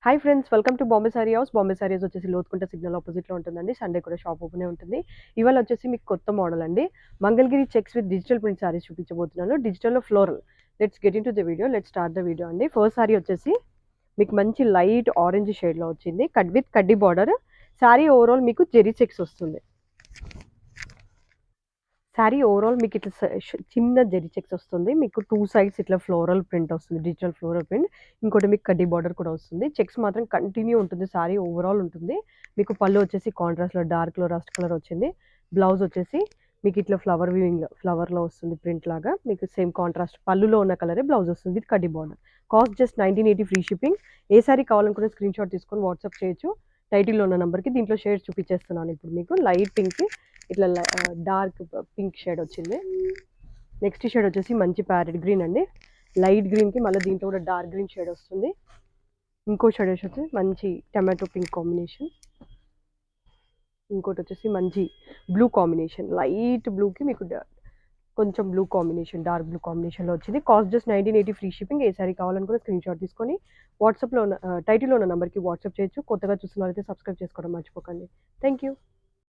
Hi friends, welcome to Bombay sorry house. Bombay sorry house వచ్చేసి Lothukunta signal ఆపోజిట్‌లో ఉంటుందండి. సండే కూడా షాప్ ఓపెనే ఉంటుంది. ఇవాళ వచ్చేసి మీకు కొత్త మోడల్ అండి. Mangalagiri checks with digital print saris చూపించబోతున్నాను. డిజిటల్‌లో floral. Let's get into the video. Let's start the video అండి. ఫస్ట్ సారీ వచ్చేసి మీకు మంచి లైట్ ఆరెంజ్ షేడ్‌లో వచ్చింది. విత్ కడ్డీ బార్డర్. సారీ ఓవరాల్ మీకు జెరీ చెక్స్ వస్తుంది. శారీ ఓవరాల్ మీకు ఇట్లా చిన్న జెరీ చెక్స్ వస్తుంది. మీకు 2 సైడ్స్ ఇట్లా ఫ్లోరల్ ప్రింట్ వస్తుంది. Digital floral print. ఇంకోటి మీకు కడ్డీ బార్డర్ కూడా వస్తుంది. చెక్స్ మాత్రం కంటిన్యూ ఉంటుంది. శారీ ఓవరాల్ ఉంటుంది. మీకు పళ్ళు వచ్చేసి కాంట్రాస్ట్‌లో డార్క్‌లో రస్ట్ కలర్ వచ్చింది. బ్లౌజ్ వచ్చేసి మీకు ఇట్లా ఫ్లవర్‌లో వస్తుంది ప్రింట్ లాగా. మీకు సేమ్ కాంట్రాస్ట్ పళ్ళులో ఉన్న కలరే బ్లౌజ్ వస్తుంది. విత్ కడ్డీ border. Cost just 1980 free shipping. ఏ శారీ కావాలనుకున్న స్క్రీన్‌షాట్ తీసుకొని వాట్సాప్ చేయొచ్చు. టైటిల్‌లో ఉన్న నంబర్‌కి. దీంట్లో షేడ్స్ చూపించేస్తున్నాను ఇప్పుడు మీకు. లైట్ పింక్, ఇట్లా డార్క్ పింక్ షేడ్ వచ్చింది. నెక్స్ట్ షేడ్ వచ్చేసి మంచి ప్యారెట్ గ్రీన్ అండి. లైట్ గ్రీన్కి మళ్ళీ దీంట్లో కూడా డార్క్ గ్రీన్ షేడ్ వస్తుంది. ఇంకో షేడ్ వచ్చేసి మంచి టమాటో పింక్ కాంబినేషన్. ఇంకోటి వచ్చేసి మంచి బ్లూ కాంబినేషన్. లైట్ బ్లూకి మీకు కొంచెం బ్లూ కాంబినేషన్, డార్క్ బ్లూ కాంబినేషన్లో వచ్చింది. Cost just 1980 free shipping. ఏ సారీ కావాలనుకున్న స్క్రీన్ షాట్ తీసుకొని వాట్సాప్లో ఉన్న టైటిల్లో ఉన్న నెంబర్కి వాట్సాప్ చేయొచ్చు. కొత్తగా చూస్తున్న వాళ్ళైతే సబ్స్క్రైబ్ చేసుకోవడం మర్చిపోకండి. Thank you.